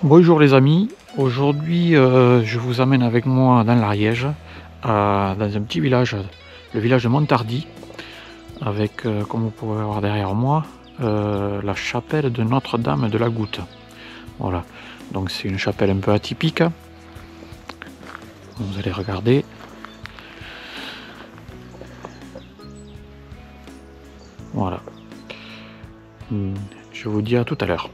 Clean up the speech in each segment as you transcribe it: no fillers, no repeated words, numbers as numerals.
Bonjour les amis, aujourd'hui je vous amène avec moi dans l'Ariège, dans un petit village, le village de Montardy, avec comme vous pouvez voir derrière moi, la chapelle de Notre-Dame de la Goutte. Voilà, donc c'est une chapelle un peu atypique, vous allez regarder. Voilà, je vous dis à tout à l'heure.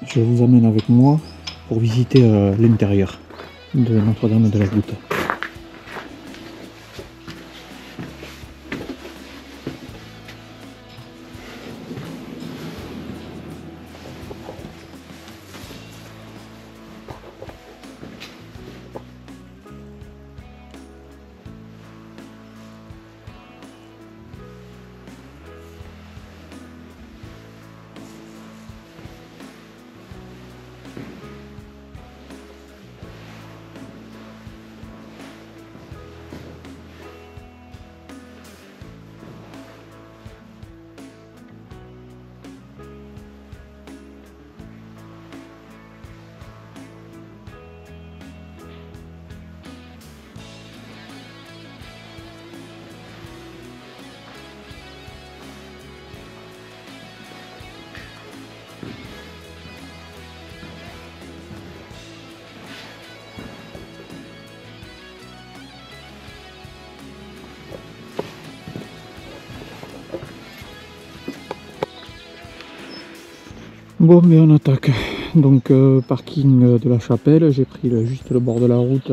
Je vous amène avec moi pour visiter l'intérieur de Notre-Dame de la Goutte. Bon, mais on attaque. Donc parking de la chapelle, j'ai pris juste le bord de la route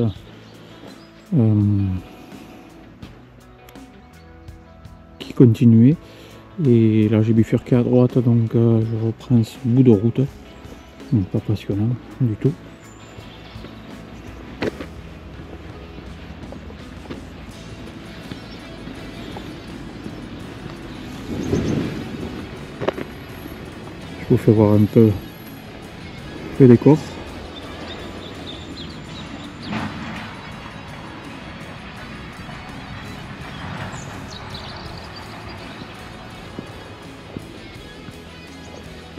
qui continuait. Et là j'ai bifurqué à droite, donc je reprends ce bout de route. Donc, pas passionnant du tout. Je vous fais voir un peu le décor.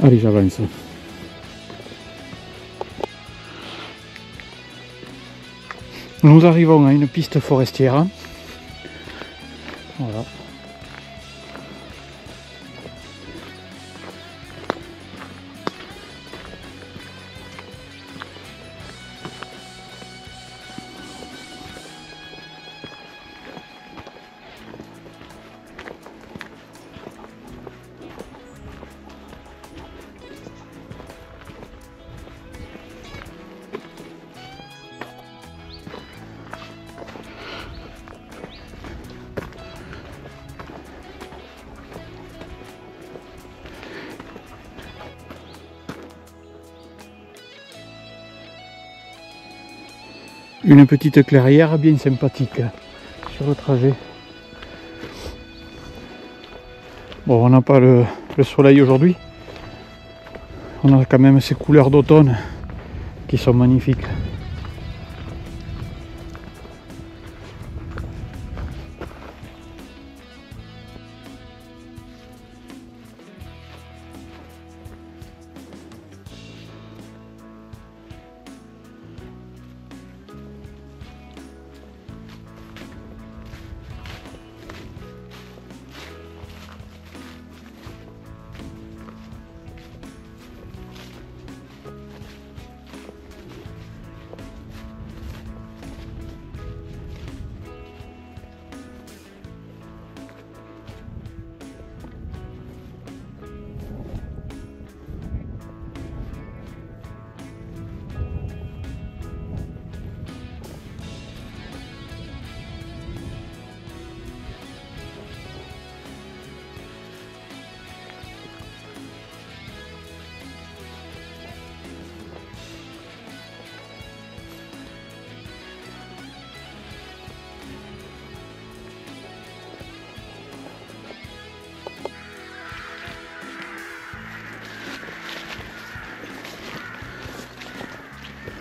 Allez, j'avance. Nous arrivons à une piste forestière. Voilà. Une petite clairière bien sympathique sur le trajet. Bon, on n'a pas le soleil aujourd'hui. On a quand même ces couleurs d'automne qui sont magnifiques.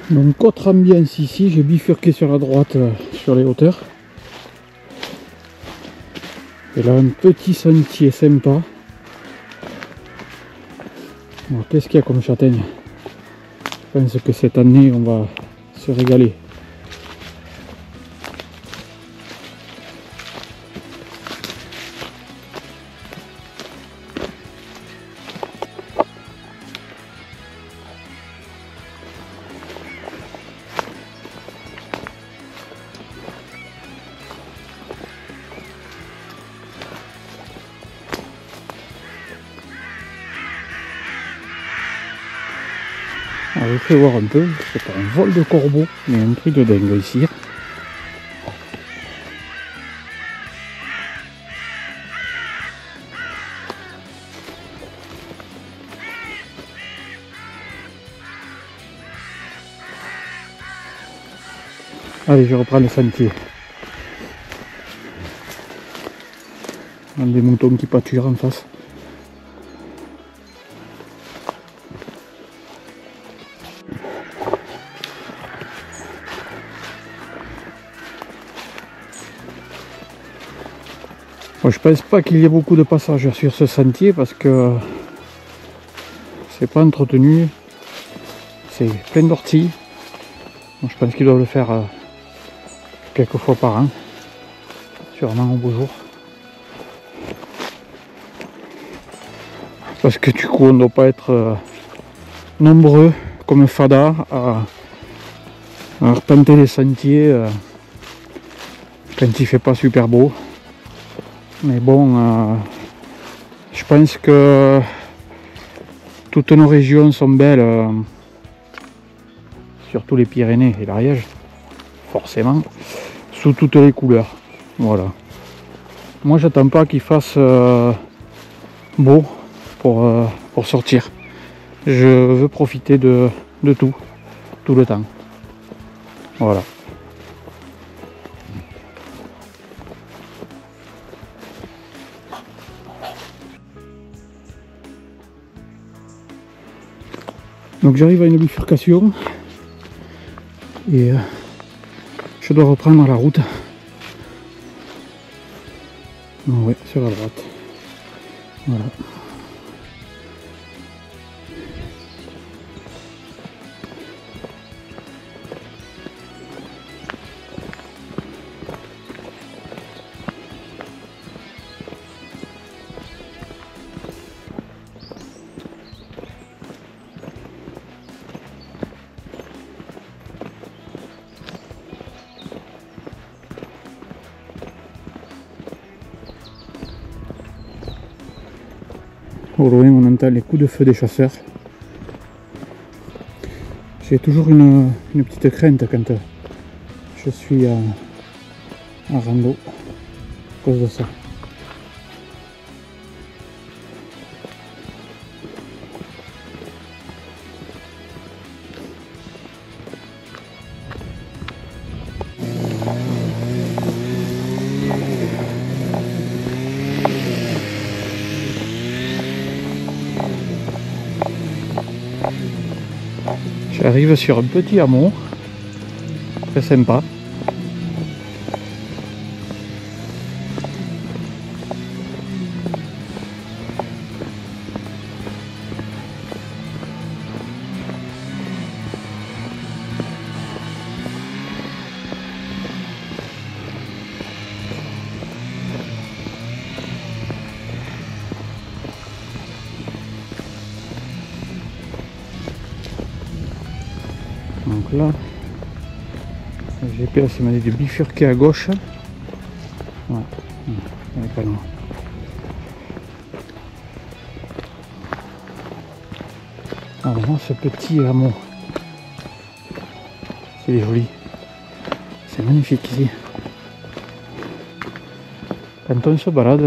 Donc autre ambiance ici, j'ai bifurqué sur la droite sur les hauteurs. Et là un petit sentier sympa. Qu'est-ce qu'il y a comme châtaigne? Je pense que cette année on va se régaler. On va fait voir un peu, c'est pas un vol de corbeau, mais un truc de dingue ici. Allez, je reprends le sentier. Des moutons qui pâturent en face. Bon, je pense pas qu'il y ait beaucoup de passages sur ce sentier parce que c'est pas entretenu. C'est plein d'orties. Bon, je pense qu'ils doivent le faire quelques fois par an. Sûrement au beau jour. Parce que du coup on ne doit pas être nombreux comme fada à arpenter les sentiers quand il fait pas super beau. Mais bon, je pense que toutes nos régions sont belles, surtout les Pyrénées et l'Ariège, forcément, sous toutes les couleurs. Voilà. Moi j'attends pas qu'il fasse beau pour sortir. Je veux profiter de tout le temps. Voilà. Donc j'arrive à une bifurcation et je dois reprendre la route. Ouais, sur la droite. Voilà. Au loin, on entend les coups de feu des chasseurs. J'ai toujours une petite crainte quand je suis en rando à cause de ça. J'arrive sur un petit hameau, très sympa. Donc là, le GPS m'a dit de bifurquer à gauche. Ouais, on est pas loin. Alors ce petit hameau, c'est joli, c'est magnifique ici. Quand on se balade,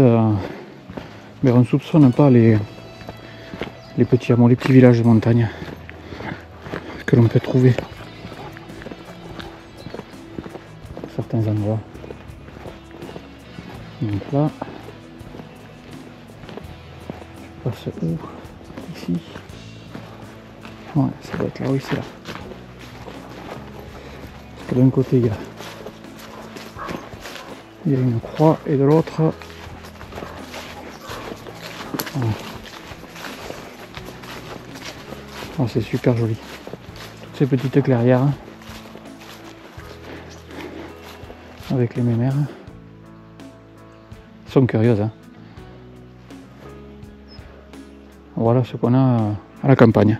mais on ne soupçonne pas les petits hameaux, les petits villages de montagne que l'on peut trouver à certains endroits. Donc là, je passe où? Ici. Ouais, ça doit être là, oui, c'est là. Parce que d'un côté, il y a une croix et de l'autre, ouais. Oh, c'est super joli. Toutes ces petites clairières avec les mémères sont curieuses. Hein. Voilà ce qu'on a à la campagne.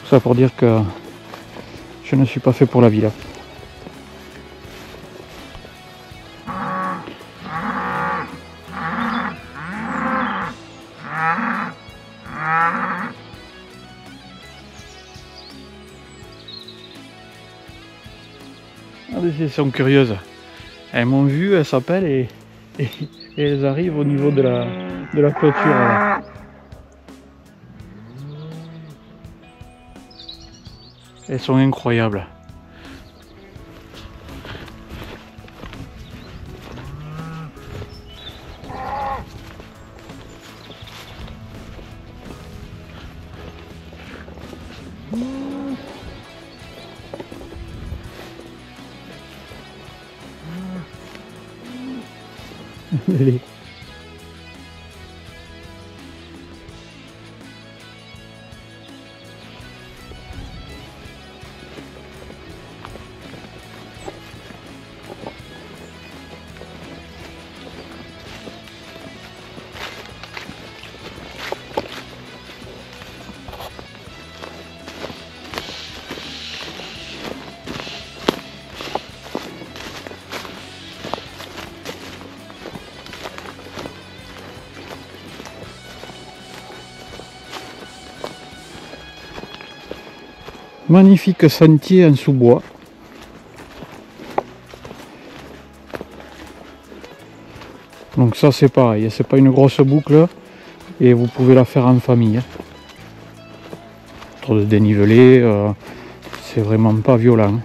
Tout ça pour dire que je ne suis pas fait pour la ville. Elles sont curieuses. Elles m'ont vu, elles s'appellent et elles arrivent au niveau de la clôture. Là. Elles sont incroyables. Les... Magnifique sentier en sous-bois. Donc ça c'est pareil, c'est pas une grosse boucle et vous pouvez la faire en famille. Trop de dénivelé, c'est vraiment pas violent.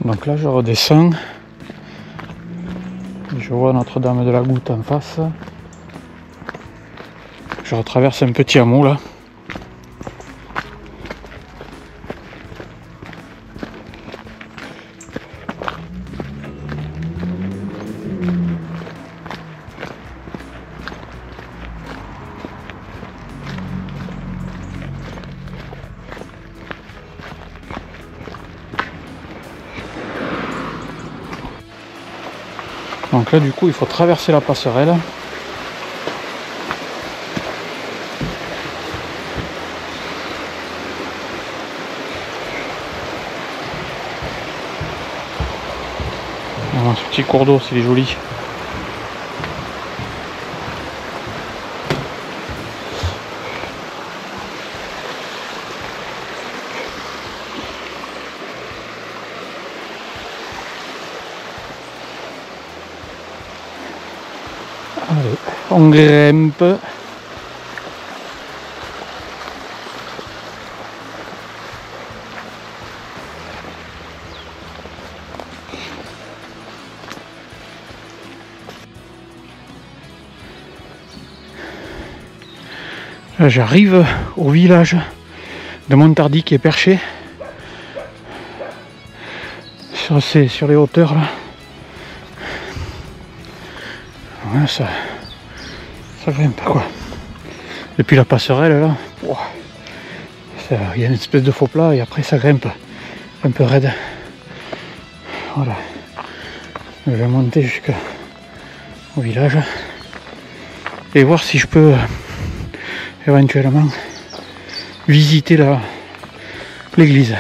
Donc là je redescends, je vois Notre-Dame de la Goutte en face, je retraverse un petit hameau là, Donc là du coup il faut traverser la passerelle. Ce petit cours d'eau, c'est joli. Allez, on grimpe. Là, j'arrive au village de Montardi qui est perché sur les hauteurs là. Ouais, ça grimpe quoi. Depuis la passerelle là, il y a une espèce de faux plat et après ça grimpe un peu raide. Voilà. Je vais monter jusqu'au village et voir si je peux éventuellement visiter l'église.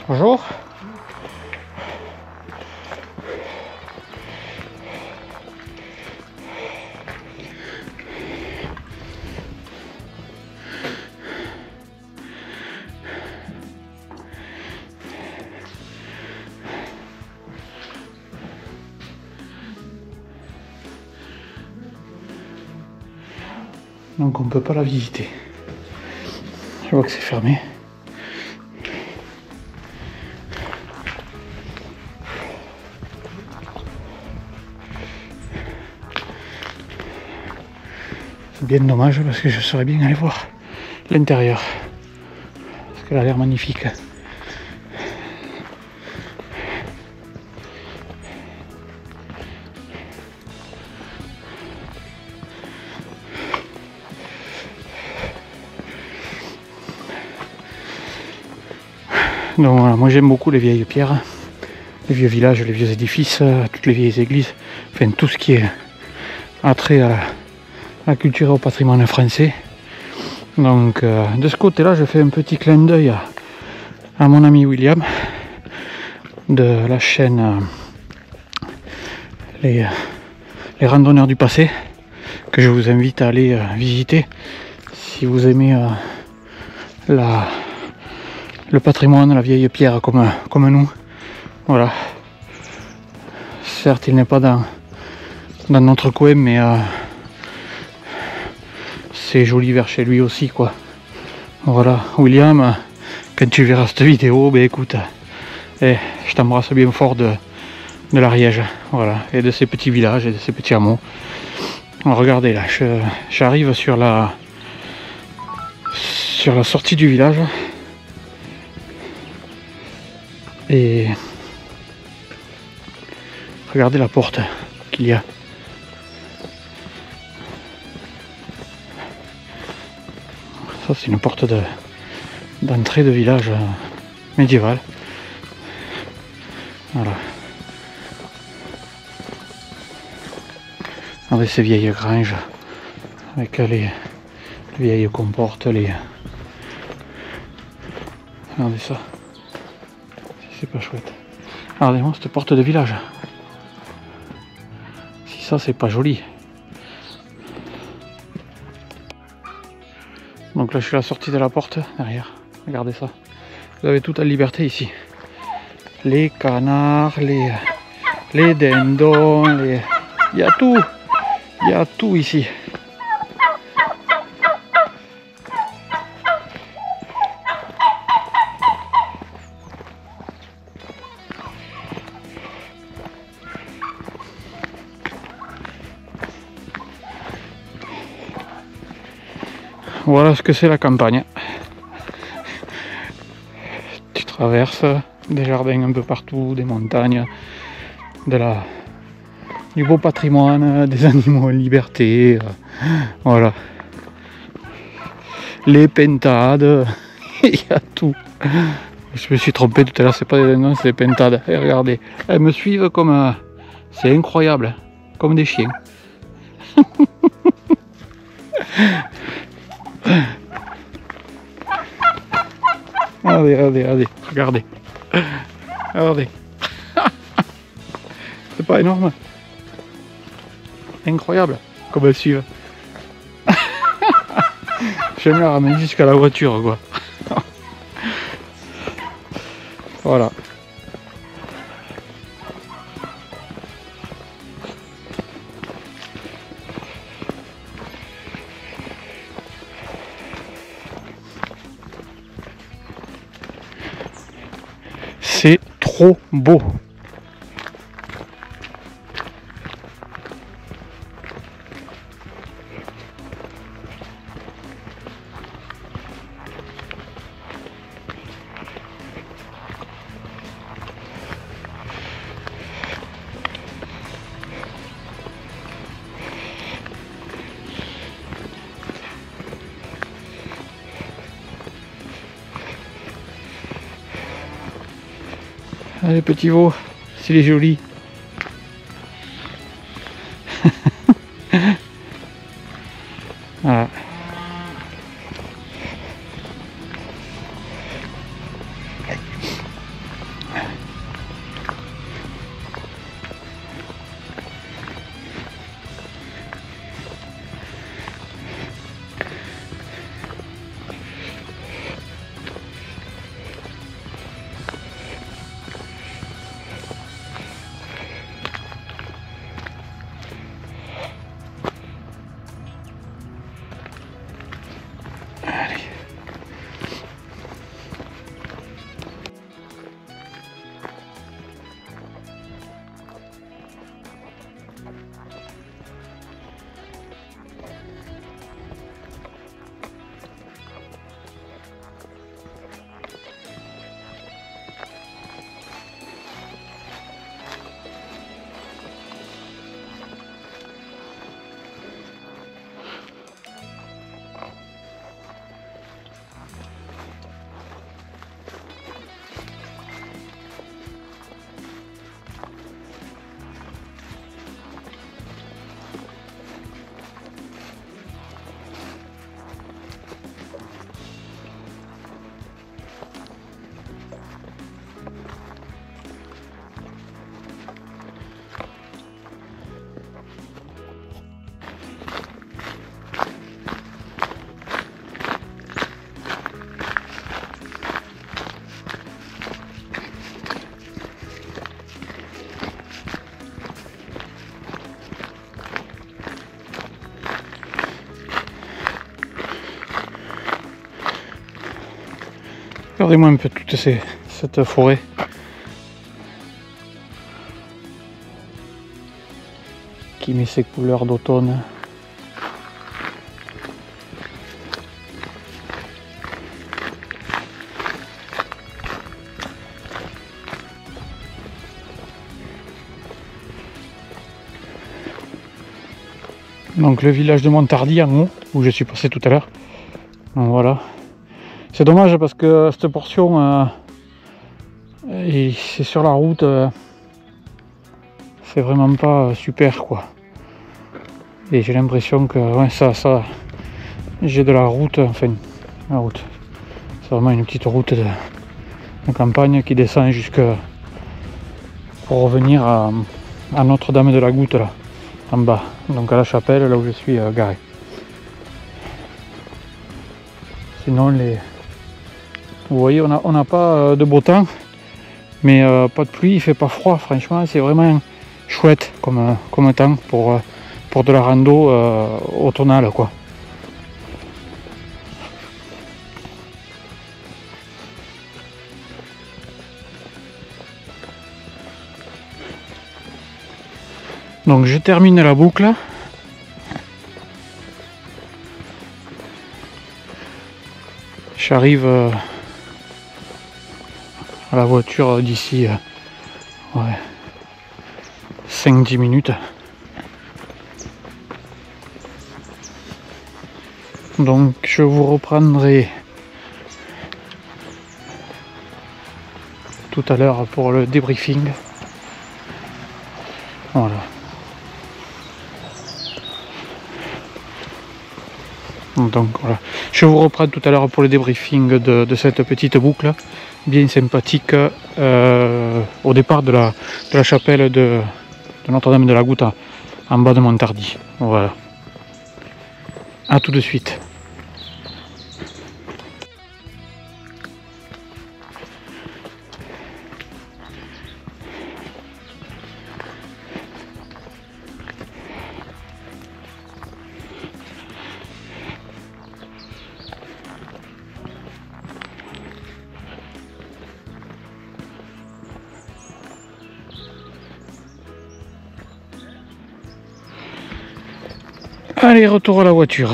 Bonjour. Donc on ne peut pas la visiter. Je vois que c'est fermé. C'est bien dommage parce que je serais bien allé voir l'intérieur. Parce qu'elle a l'air magnifique. Donc voilà, moi j'aime beaucoup les vieilles pierres, les vieux villages, les vieux édifices, toutes les vieilles églises, enfin tout ce qui est attrait à la culture et au patrimoine français. Donc de ce côté-là, je fais un petit clin d'œil à mon ami William de la chaîne les randonneurs du passé, que je vous invite à aller visiter si vous aimez le patrimoine, la vieille pierre comme nous. Voilà. Certes, il n'est pas dans notre coin, mais c'est joli vers chez lui aussi, quoi. Voilà, William, quand tu verras cette vidéo, ben écoute, je t'embrasse bien fort de l'Ariège, voilà, et de ces petits villages et de ces petits hameaux. Regardez là, j'arrive sur la sortie du village. Et regardez la porte qu'il y a. Ça c'est une porte d'entrée de village médiéval. Voilà. Regardez ces vieilles granges avec les vieilles comportes, regardez ça. C'est pas chouette. Regardez-moi cette porte de village. Si ça c'est pas joli. Donc là je suis à la sortie de la porte derrière. Regardez ça. Vous avez toute la liberté ici. Les canards, les dindons, il y a tout. Il y a tout ici. Voilà ce que c'est la campagne. Tu traverses des jardins un peu partout, des montagnes, du beau patrimoine, des animaux en liberté, voilà. Les pentades, il y a tout. Je me suis trompé tout à l'heure, c'est pas des dindons, c'est des pentades. Et regardez, elles me suivent comme... c'est incroyable, comme des chiens. Regardez, regardez. Regardez. C'est pas énorme. Incroyable, comme elles suivent. J'aime la ramener jusqu'à la voiture, quoi. Voilà. C'est trop beau. Allez, petit veau, s'il est joli. Voilà. Regardez-moi un peu toute cette forêt. Qui met ses couleurs d'automne. Donc le village de Montardi en haut, où je suis passé tout à l'heure. Voilà. C'est dommage parce que cette portion, c'est sur la route, c'est vraiment pas super quoi. Et j'ai l'impression que ouais, j'ai de la route, enfin la route. C'est vraiment une petite route de campagne qui descend jusque pour revenir à Notre-Dame de la Goutte là, en bas. Donc à la chapelle là où je suis garé. Sinon vous voyez, on n'a pas de beau temps, mais pas de pluie, il fait pas froid, franchement, c'est vraiment chouette comme temps pour de la rando automnale, quoi. Donc je termine la boucle. J'arrive à la voiture d'ici 5-10 minutes. Donc je vous reprendrai tout à l'heure pour le débriefing. Voilà. Donc voilà. Je vous reprends tout à l'heure pour le débriefing de cette petite boucle bien sympathique au départ de la chapelle de Notre-Dame de la Goutte en bas de Montardi. Voilà. A tout de suite. Allez, retour à la voiture.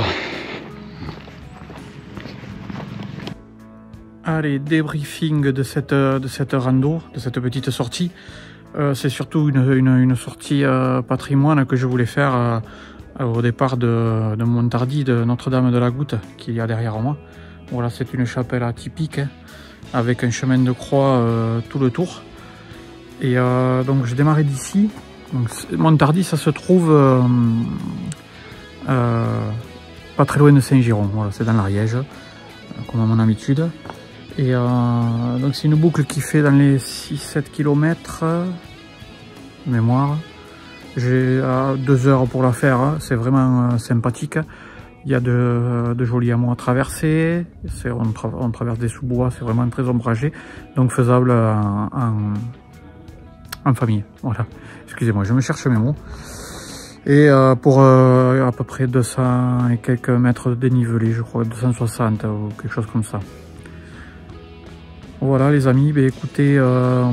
Allez, débriefing de cette rando, de cette petite sortie. C'est surtout une sortie patrimoine que je voulais faire au départ de Montardi, de Notre-Dame de la Goutte, qu'il y a derrière moi. Voilà, c'est une chapelle atypique, hein, avec un chemin de croix tout le tour. Et donc je démarrais d'ici. Montardi, ça se trouve pas très loin de Saint-Giron. Voilà, c'est dans l'Ariège, comme à mon habitude. Et donc c'est une boucle qui fait dans les 6-7 km de mémoire. J'ai 2 heures pour la faire, hein. C'est vraiment sympathique. Il y a de jolis hameaux à traverser. On traverse des sous-bois, c'est vraiment très ombragé. Donc faisable en famille. Voilà. Excusez-moi, je me cherche mes mots. Et pour à peu près 200 et quelques mètres de dénivelé, je crois 260 ou quelque chose comme ça. Voilà les amis, ben écoutez, je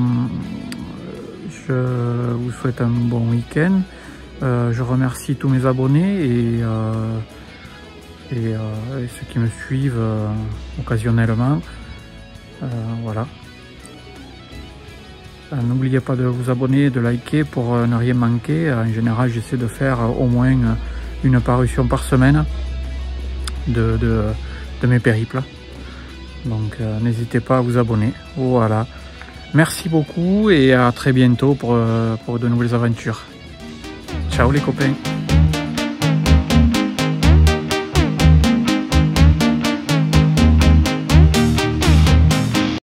vous souhaite un bon week-end. Je remercie tous mes abonnés et ceux qui me suivent occasionnellement. Voilà. N'oubliez pas de vous abonner, de liker pour ne rien manquer. En général, j'essaie de faire au moins une parution par semaine de mes périples. Donc n'hésitez pas à vous abonner. Voilà. Merci beaucoup et à très bientôt pour de nouvelles aventures. Ciao les copains.